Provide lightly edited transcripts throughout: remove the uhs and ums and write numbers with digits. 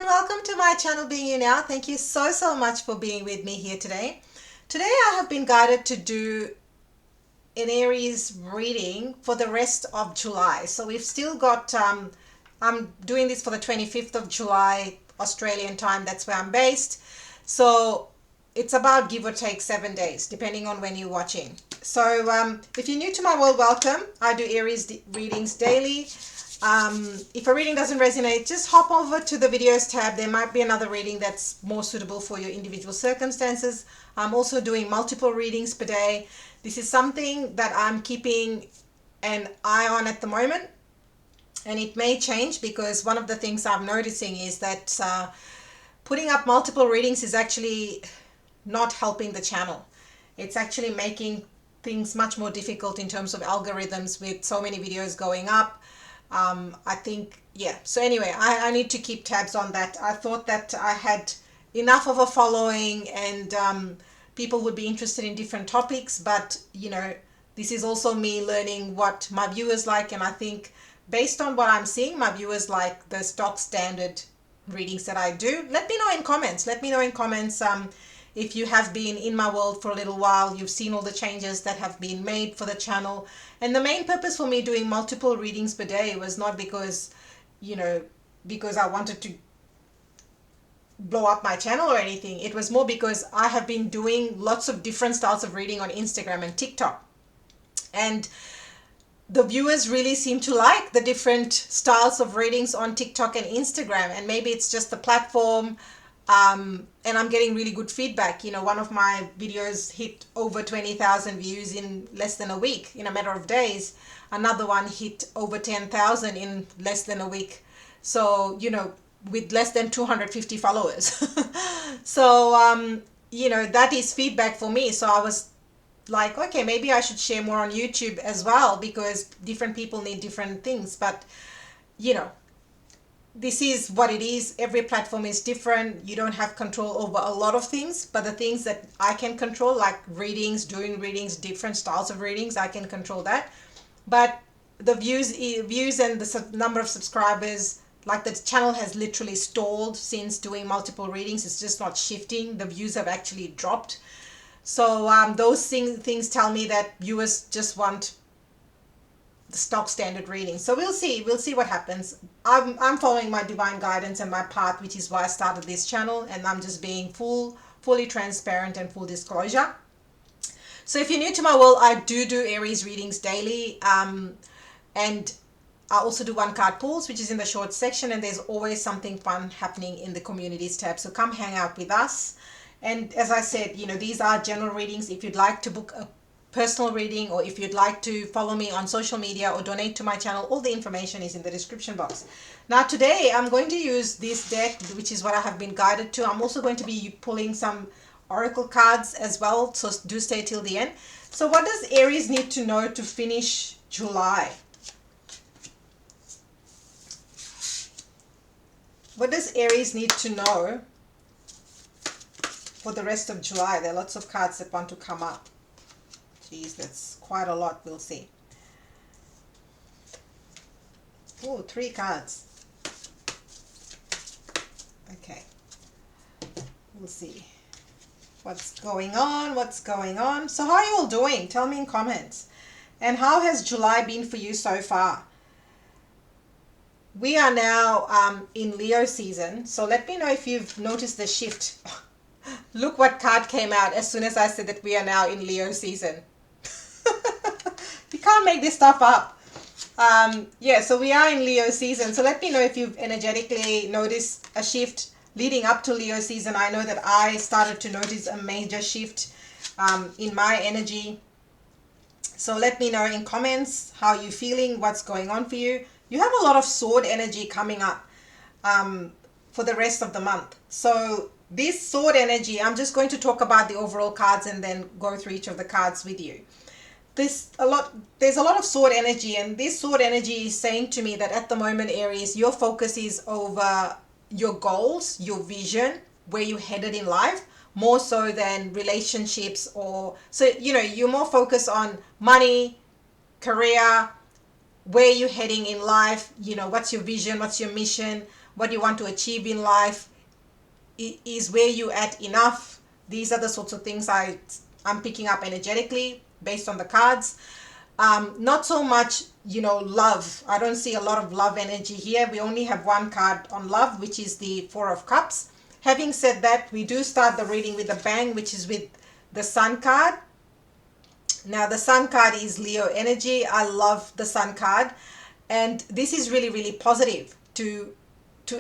Welcome to my channel Being You Now. Thank you so much for being with me here today. Today I have been guided to do an Aries reading for the rest of July. So we've still got, I'm doing this for the 25th of July Australian time. That's where I'm based. So it's about give or take 7 days depending on when you're watching. So if you're new to my world, welcome. I do Aries readings daily. If a reading doesn't resonate, just hop over to the videos tab. There might be another reading that's more suitable for your individual circumstances. I'm also doing multiple readings per day. This is something that I'm keeping an eye on at the moment, and it may change because one of the things I'm noticing is that putting up multiple readings is actually not helping the channel. It's actually making things much more difficult in terms of algorithms with so many videos going up. I think, yeah. So anyway, I need to keep tabs on that. I thought that I had enough of a following and people would be interested in different topics, but this is also me learning what my viewers like, and I think based on what I'm seeing, my viewers like the stock standard readings that I do. Let me know in comments. Let me know in comments if you have been in my world for a little while, you've seen all the changes that have been made for the channel. And the main purpose for me doing multiple readings per day was not because, because I wanted to blow up my channel or anything. It was more because I have been doing lots of different styles of reading on Instagram and TikTok. And the viewers really seem to like the different styles of readings on TikTok and Instagram, and maybe it's just the platform. And I'm getting really good feedback. One of my videos hit over 20,000 views in less than a week, in a matter of days. Another one hit over 10,000 in less than a week. So, with less than 250 followers. So, that is feedback for me. So I was like, okay, maybe I should share more on YouTube as well because different people need different things. But, you know, this is what it is. Every platform is different. You don't have control over a lot of things, but the things that I can control, like readings, doing readings, different styles of readings, I can control that. But the views and the number of subscribers, like the channel has literally stalled since doing multiple readings. It's just not shifting. The views have actually dropped. So those things tell me that viewers just want the stock standard reading. So we'll see what happens. I'm following my divine guidance and my path, which is why I started this channel, and I'm just being fully transparent and full disclosure. So if you're new to my world, I do Aries readings daily, and I also do one card pulls, which is in the short section, and there's always something fun happening in the communities tab. So come hang out with us. And as I said, these are general readings. If you'd like to book a personal reading, or if you'd like to follow me on social media or donate to my channel, all the information is in the description box. Now today I'm going to use this deck, which is what I have been guided to. I'm also going to be pulling some oracle cards as well, so do stay till the end. So what does Aries need to know to finish July? What does Aries need to know for the rest of July? There are lots of cards that want to come up. Geez, that's quite a lot. We'll see. Oh, 3 cards. Okay. We'll see. What's going on? What's going on? So how are you all doing? Tell me in comments. And how has July been for you so far? We are now in Leo season. So let me know if you've noticed the shift. Look what card came out as soon as I said that we are now in Leo season. You can't make this stuff up. Yeah, so we are in Leo season. So let me know if you've energetically noticed a shift leading up to Leo season. I know that I started to notice a major shift in my energy. So let me know in comments how you're feeling, what's going on for you. You have a lot of sword energy coming up for the rest of the month. So this sword energy, I'm just going to talk about the overall cards and then go through each of the cards with you. There's a lot of sword energy, and this sword energy is saying to me that at the moment, Aries, your focus is over your goals, your vision, where you're headed in life, more so than relationships. Or so you're more focused on money, career, where you're heading in life, what's your vision, what's your mission, what you want to achieve in life. Is where you at enough? These are the sorts of things I'm picking up energetically based on the cards. Not so much, love. I don't see a lot of love energy here. We only have one card on love, which is the Four of Cups. Having said that, we do start the reading with a bang, which is with the Sun card. Now, the Sun card is Leo energy. I love the Sun card. And this is really, really positive to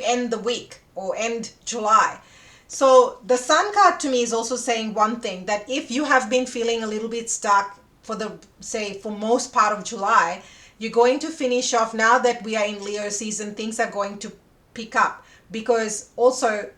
end the week or end July. So the Sun card to me is also saying one thing, that if you have been feeling a little bit stuck for most part of July, you're going to finish off. Now that we are in Leo season, things are going to pick up, because also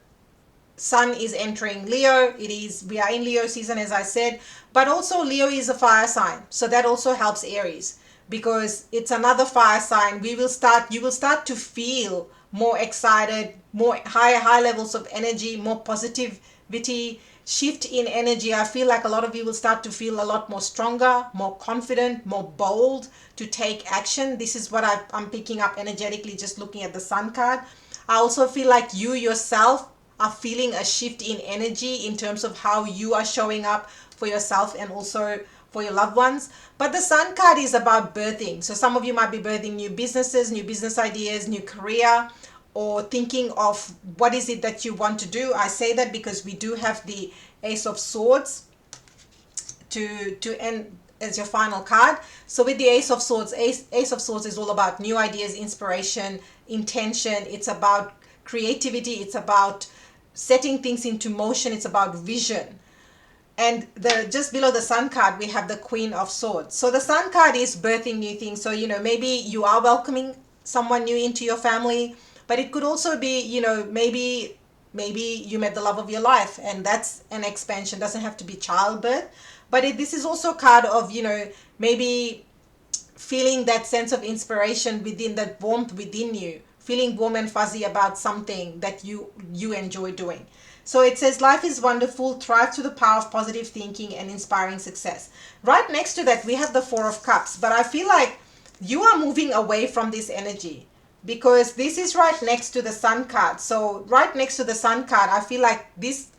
Sun is entering Leo. We are in Leo season, as I said, but also Leo is a fire sign. So that also helps Aries, because it's another fire sign. You will start to feel more excited, more high levels of energy, more positivity, shift in energy. I feel like a lot of you will start to feel a lot more stronger, more confident, more bold to take action. This is what I'm picking up energetically just looking at the Sun card. I also feel like you yourself are feeling a shift in energy in terms of how you are showing up for yourself and also for your loved ones. But the Sun card is about birthing. So some of you might be birthing new businesses, new business ideas, new career, or thinking of what is it that you want to do. I say that because we do have the Ace of Swords to end as your final card. So with the Ace of Swords, Ace of Swords is all about new ideas, inspiration, intention. It's about creativity. It's about setting things into motion. It's about vision. And just below the Sun card, we have the Queen of Swords. So the Sun card is birthing new things. So, maybe you are welcoming someone new into your family, but it could also be, maybe you met the love of your life, and that's an expansion. It doesn't have to be childbirth, but this is also a card of, maybe feeling that sense of inspiration within, that warmth within you, feeling warm and fuzzy about something that you enjoy doing. So it says, life is wonderful, thrive through the power of positive thinking and inspiring success. Right next to that, we have the Four of Cups, but I feel like you are moving away from this energy, because this is right next to the Sun card. So right next to the Sun card, I feel like this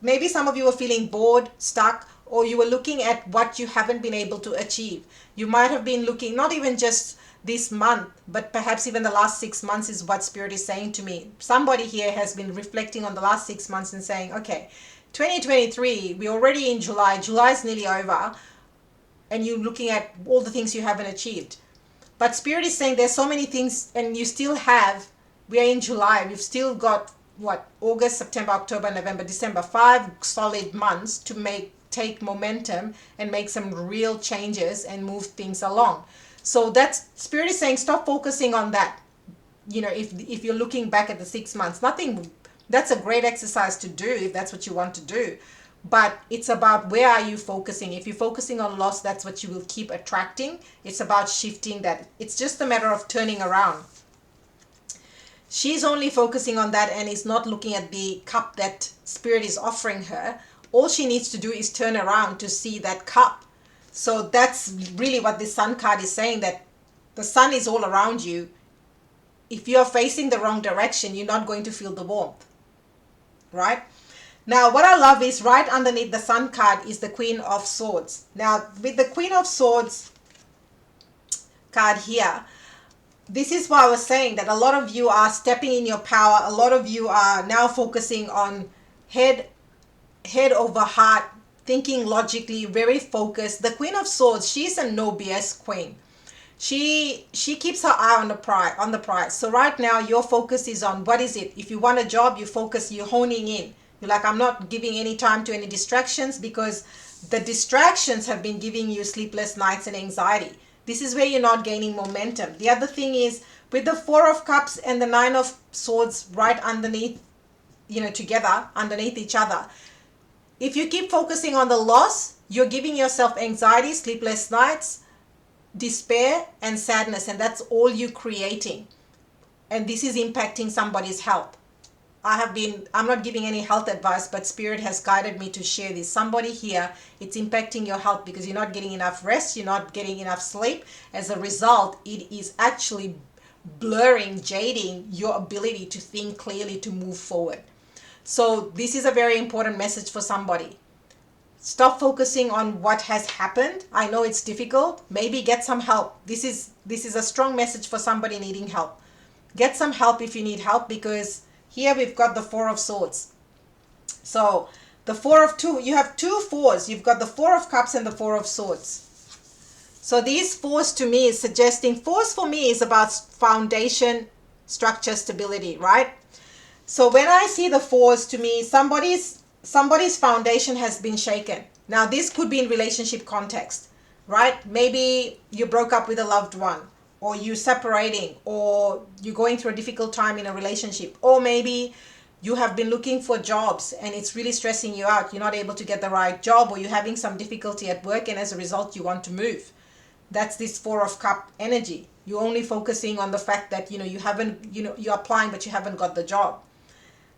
maybe some of you are feeling bored, stuck, or you were looking at what you haven't been able to achieve. You might have been looking, not even just this month, but perhaps even the last 6 months, is what Spirit is saying to me. Somebody here has been reflecting on the last 6 months and saying, okay, 2023, we're already in July. July is nearly over, and you're looking at all the things you haven't achieved. But Spirit is saying there's so many things, and you still have, we are in July, we've still got, August, September, October, November, December, 5 solid months to take momentum and make some real changes and move things along. So that's, Spirit is saying, stop focusing on that. If you're looking back at the 6 months, that's a great exercise to do if that's what you want to do. But it's about, where are you focusing? If you're focusing on loss, that's what you will keep attracting. It's about shifting that. It's just a matter of turning around. She's only focusing on that and is not looking at the cup that Spirit is offering her. All she needs to do is turn around to see that cup. So that's really what the Sun card is saying, that the sun is all around you. If you're facing the wrong direction, you're not going to feel the warmth, right? Now, what I love is right underneath the Sun card is the Queen of Swords. Now, with the Queen of Swords card here, this is why I was saying that a lot of you are stepping in your power. A lot of you are now focusing on head over heart, thinking logically, very focused. The Queen of Swords, she's a no BS queen. She keeps her eye on the prize. So right now your focus is on, what is it? If you want a job, you focus, you're honing in. You're like, I'm not giving any time to any distractions, because the distractions have been giving you sleepless nights and anxiety. This is where you're not gaining momentum. The other thing is, with the Four of Cups and the Nine of Swords right underneath, together underneath each other, if you keep focusing on the loss, you're giving yourself anxiety, sleepless nights, despair, and sadness, and that's all you're creating. And this is impacting somebody's health. I'm not giving any health advice, but Spirit has guided me to share this. Somebody here, it's impacting your health because you're not getting enough rest, you're not getting enough sleep. As a result, it is actually blurring, jading your ability to think clearly, to move forward. So this is a very important message for somebody. Stop focusing on what has happened. I know it's difficult. Maybe get some help. This is a strong message for somebody needing help. Get some help if you need help, because here we've got the Four of Swords. So the Four of Two, you have two fours. You've got the Four of Cups and the Four of Swords. So these fours to me is suggesting, fours for me is about foundation, structure, stability, right? So when I see the fours, to me, somebody's foundation has been shaken. Now this could be in relationship context, right? Maybe you broke up with a loved one, or you separating, or you're going through a difficult time in a relationship, or maybe you have been looking for jobs and it's really stressing you out. You're not able to get the right job, or you're having some difficulty at work, and as a result you want to move. That's this Four of Cup energy. You're only focusing on the fact that you haven't, you're applying but you haven't got the job.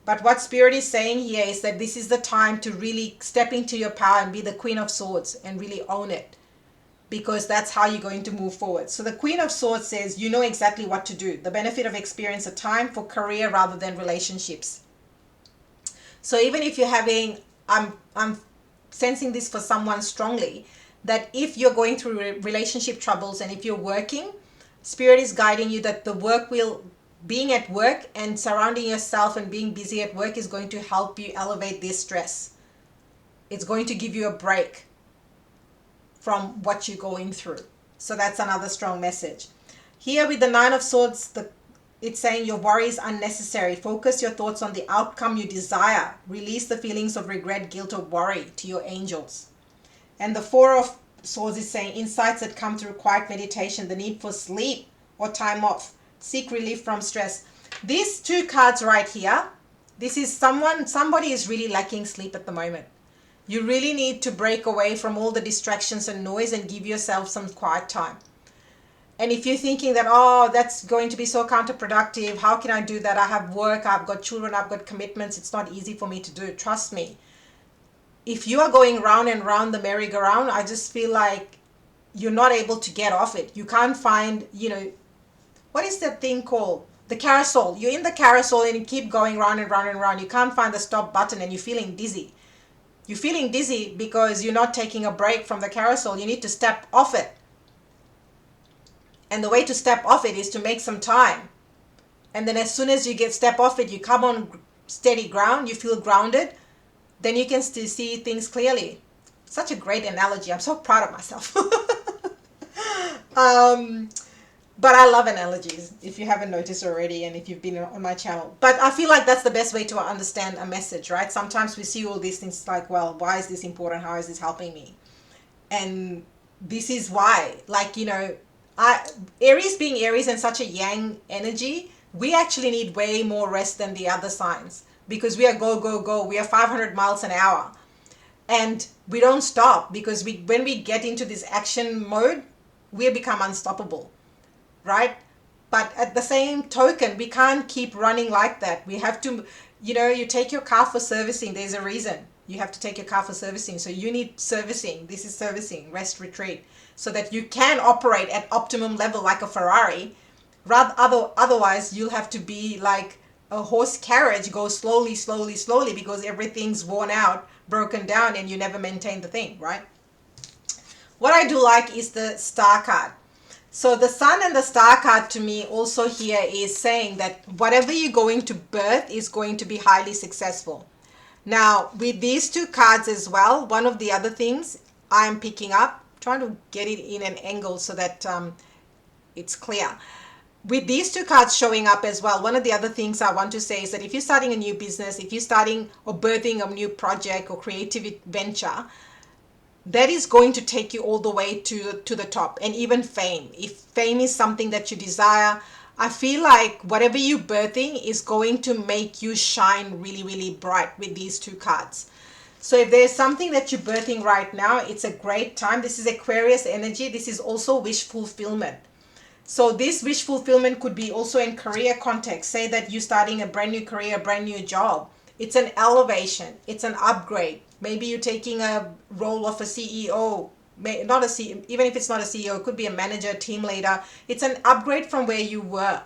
But what Spirit is saying here is that this is the time to really step into your power and be the Queen of Swords and really own it, because that's how you're going to move forward. So the Queen of Swords says you know exactly what to do. The benefit of experience, a time for career rather than relationships. So even if you're having, I'm sensing this for someone strongly, that if you're going through relationship troubles and if you're working, Spirit is guiding you that the work will, being at work and surrounding yourself and being busy at work is going to help you elevate this stress. It's going to give you a break from what you're going through. So that's another strong message. Here with the Nine of Swords, it's saying your worry is unnecessary. Focus your thoughts on the outcome you desire. Release the feelings of regret, guilt, or worry to your angels. And the Four of Swords is saying insights that come through quiet meditation, the need for sleep or time off. Seek relief from stress. These two cards right here, this is somebody is really lacking sleep at the moment. You really need to break away from all the distractions and noise and give yourself some quiet time. And if you're thinking that, oh, that's going to be so counterproductive, how can I do that? I have work, I've got children, I've got commitments, it's not easy for me to do. Trust me. If you are going round and round the merry-go-round, I just feel like you're not able to get off it. You can't find, what is that thing called? The carousel. You're in the carousel and you keep going round and round and round. You can't find the stop button and you're feeling dizzy. You're feeling dizzy because you're not taking a break from the carousel. You need to step off it. And the way to step off it is to make some time. And then as soon as you step off it, you come on steady ground, you feel grounded, then you can still see things clearly. Such a great analogy. I'm so proud of myself. But I love analogies, if you haven't noticed already, and if you've been on my channel. But I feel like that's the best way to understand a message, right? Sometimes we see all these things like, well, why is this important? How is this helping me? And this is why, Aries being Aries and such a yang energy, we actually need way more rest than the other signs, because we are go, go, go. We are 500 miles an hour. And we don't stop, because when we get into this action mode, we become unstoppable, right? But at the same token, we can't keep running like that. We have to, you take your car for servicing. There's a reason you have to take your car for servicing. So you need servicing. This is servicing, rest, retreat, so that you can operate at optimum level like a Ferrari. Otherwise, you'll have to be like a horse carriage, go slowly, slowly, slowly, because everything's worn out, broken down, and you never maintain the thing, right? What I do like is the Star card. So the Sun and the Star card to me also here is saying that whatever you're going to birth is going to be highly successful. Now, with these two cards as well, one of the other things I'm picking up, trying to get it in an angle so that it's clear. With these two cards showing up as well, one of the other things I want to say is that if you're starting a new business, if you're starting or birthing a new project or creative venture, that is going to take you all the way to the top, and even fame. If fame is something that you desire, I feel like whatever you're birthing is going to make you shine really, really bright with these two cards. So if there's something that you're birthing right now, it's a great time. This is Aquarius energy. This is also wish fulfillment. So this wish fulfillment could be also in career context. Say that you're starting a brand new career, a brand new job. It's an elevation. It's an upgrade. Maybe you're taking a role of a CEO, not a CEO, even if it's not a CEO, it could be a manager, team leader. It's an upgrade from where you were.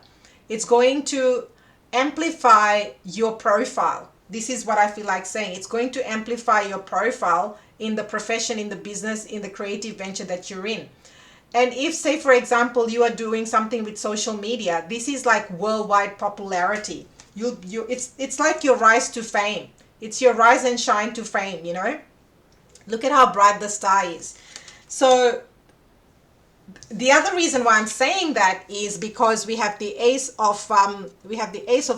It's going to amplify your profile. This is what I feel like saying. It's going to amplify your profile in the profession, in the business, in the creative venture that you're in. And if, say, for example, you are doing something with social media, this is like worldwide popularity. It's like your rise to fame. It's your rise and shine to fame, you know? Look at how bright the star is. So the other reason why I'm saying that is because we have the Ace of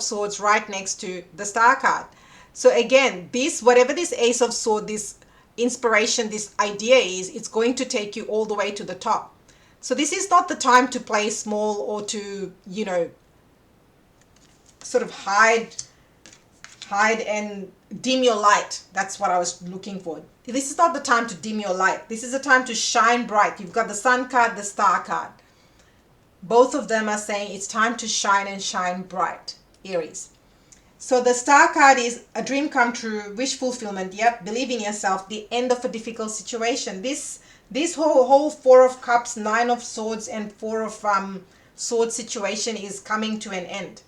Swords right next to the Star card. So again, this, whatever this Ace of Swords, this inspiration, this idea is, it's going to take you all the way to the top. So this is not the time to play small or to, you know, sort of hide and dim your light. That's what I was looking for. This is not the time to dim your light. This is the time to shine bright. You've got the Sun card, the Star card. Both of them are saying it's time to shine and shine bright, Aries. So the Star card is a dream come true, wish fulfillment. Yep, believe in yourself, the end of a difficult situation. This whole Four of Cups, Nine of Swords, and Four of Swords situation is coming to an end.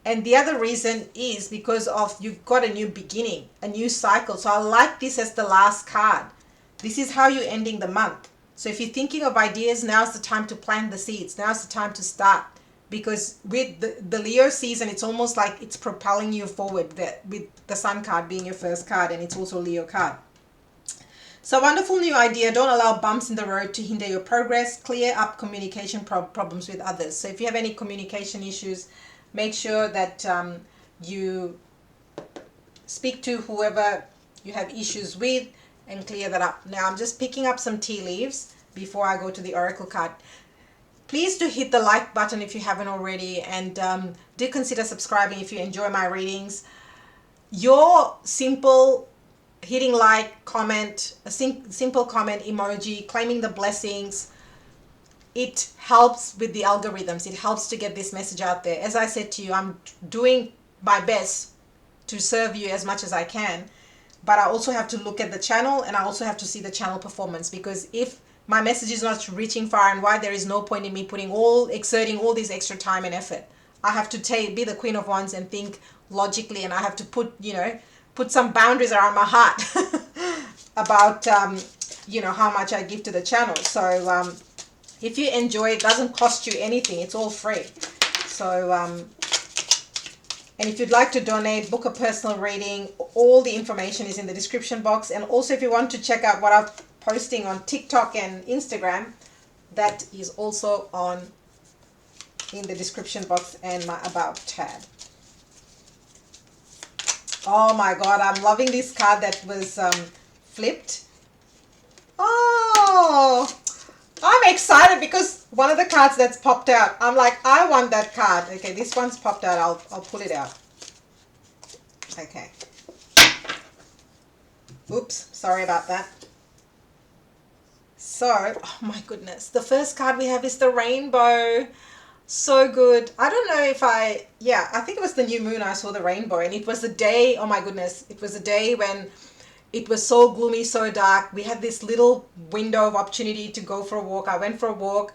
And the other reason is because of you've got a new beginning, a new cycle. So I like this as the last card. This is how you're ending the month. So if you're thinking of ideas, now's the time to plant the seeds. Now's the time to start. Because with the Leo season, it's almost like it's propelling you forward, with the Sun card being your first card, and it's also a Leo card. So wonderful new idea. Don't allow bumps in the road to hinder your progress. Clear up communication problems with others. So if you have any communication issues, make sure that you speak to whoever you have issues with and clear that up. Now I'm just picking up some tea leaves before I go to the Oracle card. Please do hit the like button if you haven't already, and do consider subscribing if you enjoy my readings. Your simple hitting like, comment, a simple comment emoji, claiming the blessings, it helps with the algorithms. It helps to get this message out there. As I said to you, I'm doing my best to serve you as much as I can, but I also have to look at the channel, and I also have to see the channel performance, because if my message is not reaching far and wide, there is no point in me exerting all this extra time and effort. I have to be the Queen of Wands and think logically, and I have to put some boundaries around my heart about how much I give to the channel. So if you enjoy it, doesn't cost you anything. It's all free. So and if you'd like to donate, book a personal reading, all the information is in the description box. And also if you want to check out what I'm posting on TikTok and Instagram, that is also in the description box and my about tab. Oh my God, I'm loving this card that was flipped. Oh, I'm excited because one of the cards that's popped out, I'm like, I want that card. Okay, this one's popped out. I'll pull it out. Okay. Oops, sorry about that. So, oh my goodness, the first card we have is the rainbow. So good. I don't know if I think it was the new moon I saw the rainbow, and it was the day, oh my goodness, it was a day when it was so gloomy, so dark. We had this little window of opportunity to go for a walk. I went for a walk,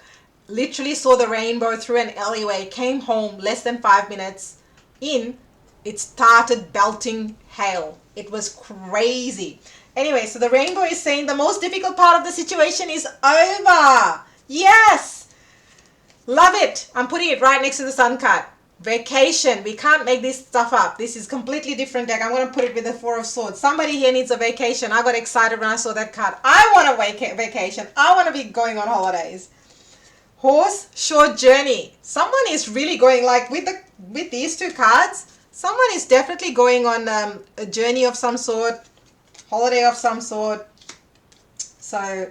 literally saw the rainbow through an alleyway, came home less than 5 minutes in, it started belting hail. It was crazy. Anyway, so the rainbow is saying the most difficult part of the situation is over. Yes. Love it. I'm putting it right next to the Sun card. Vacation. We can't make this stuff up. This is completely different deck. I'm going to put it with the Four of Swords. Somebody here needs a vacation. I got excited when I saw that card. I want a vacation. I want to be going on holidays. Horse, short journey. Someone is really going, like with these two cards, someone is definitely going on a journey of some sort, holiday of some sort. So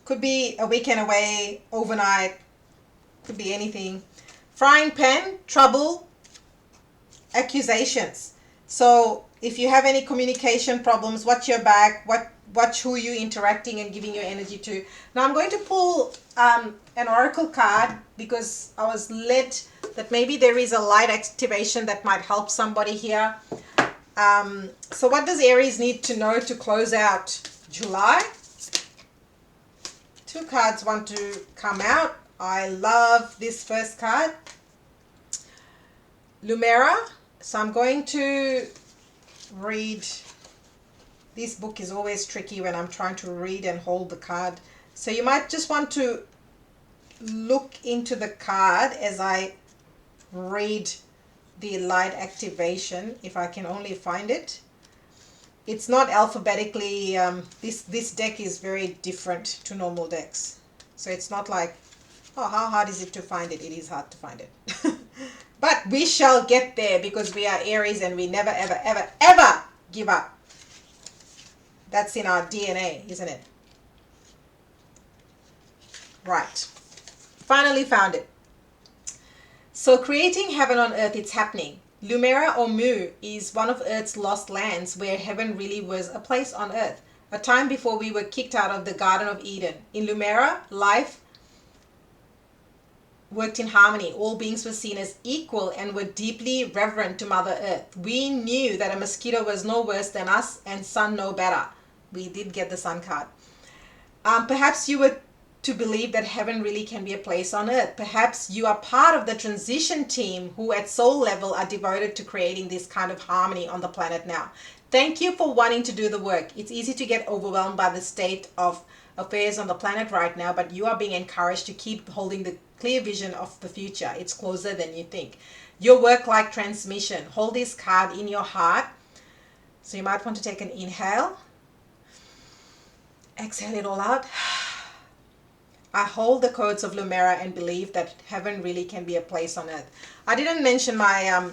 could be a weekend away, overnight, could be anything. Frying pan, trouble, accusations. So if you have any communication problems, watch your back, watch who you're interacting and giving your energy to. Now I'm going to pull an oracle card because I was led that maybe there is a light activation that might help somebody here. So what does Aries need to know to close out July? Two cards want to come out. I love this first card. Lumera. So I'm going to read. This book is always tricky when I'm trying to read and hold the card. So you might just want to look into the card as I read the light activation, if I can only find it. It's not alphabetically, this deck is very different to normal decks. So it's not like, oh, how hard is it to find it? It is hard to find it. But we shall get there because we are Aries and we never, ever, ever, ever give up. That's in our DNA, isn't it? Right. Finally found it. So creating heaven on earth, it's happening. Lumera or Mu is one of Earth's lost lands where heaven really was a place on earth, a time before we were kicked out of the Garden of Eden. In Lumera, life worked in harmony. All beings were seen as equal and were deeply reverent to Mother Earth. We knew that a mosquito was no worse than us and sun no better. We did get the sun card. Perhaps you were to believe that heaven really can be a place on earth. Perhaps you are part of the transition team who at soul level are devoted to creating this kind of harmony on the planet now. Thank you for wanting to do the work. It's easy to get overwhelmed by the state of affairs on the planet right now, but you are being encouraged to keep holding the clear vision of the future. It's closer than you think. Your work like transmission. Hold this card in your heart. So you might want to take an inhale. Exhale it all out. I hold the codes of Lumera and believe that heaven really can be a place on earth. I didn't mention my,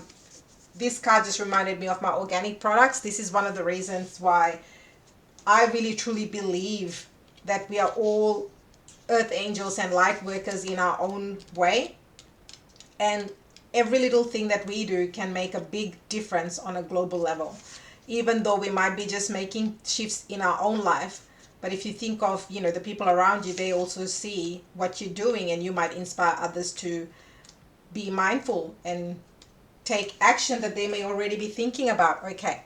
this card just reminded me of my organic products. This is one of the reasons why I really truly believe that we are all earth angels and light workers in our own way. And every little thing that we do can make a big difference on a global level. Even though we might be just making shifts in our own life, but if you think of, you know, the people around you, they also see what you're doing and you might inspire others to be mindful and take action that they may already be thinking about. Okay.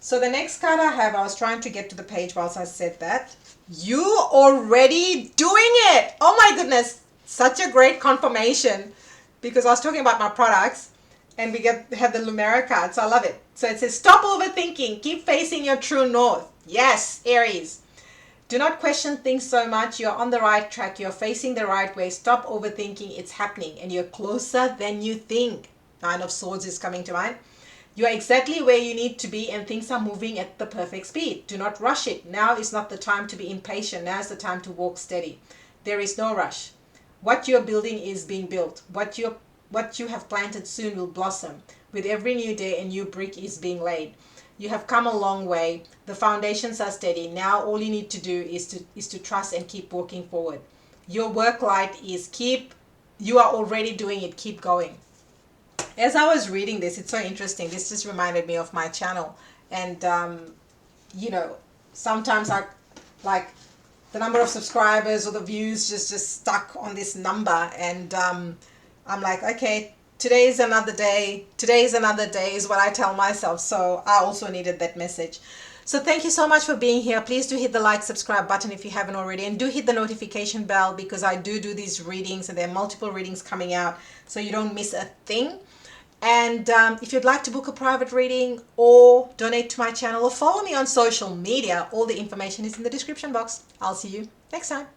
So the next card I have, I was trying to get to the page whilst I said that. You already doing it. Oh my goodness. Such a great confirmation because I was talking about my products and we have the Lumera card. So I love it. So it says, stop overthinking. Keep facing your true north. Yes, Aries. Do not question things so much. You're on the right track. You're facing the right way. Stop overthinking. It's happening and you're closer than you think. Nine of Swords is coming to mind. You are exactly where you need to be and things are moving at the perfect speed. Do not rush it. Now is not the time to be impatient. Now is the time to walk steady. There is no rush. What you're building is being built. What you have planted soon will blossom. With every new day, a new brick is being laid. You have come a long way. The foundations are steady. Now all you need to do is to trust and keep walking forward. Your work light is you are already doing it. Keep going. As I was reading this, it's so interesting. This just reminded me of my channel. And, you know, sometimes I like the number of subscribers or the views just stuck on this number. And I'm like, okay, today is another day. Today is another day is what I tell myself. So I also needed that message. So thank you so much for being here. Please do hit the like, subscribe button if you haven't already. And do hit the notification bell because I do these readings and there are multiple readings coming out. So you don't miss a thing. And if you'd like to book a private reading or donate to my channel or follow me on social media, all the information is in the description box. I'll see you next time.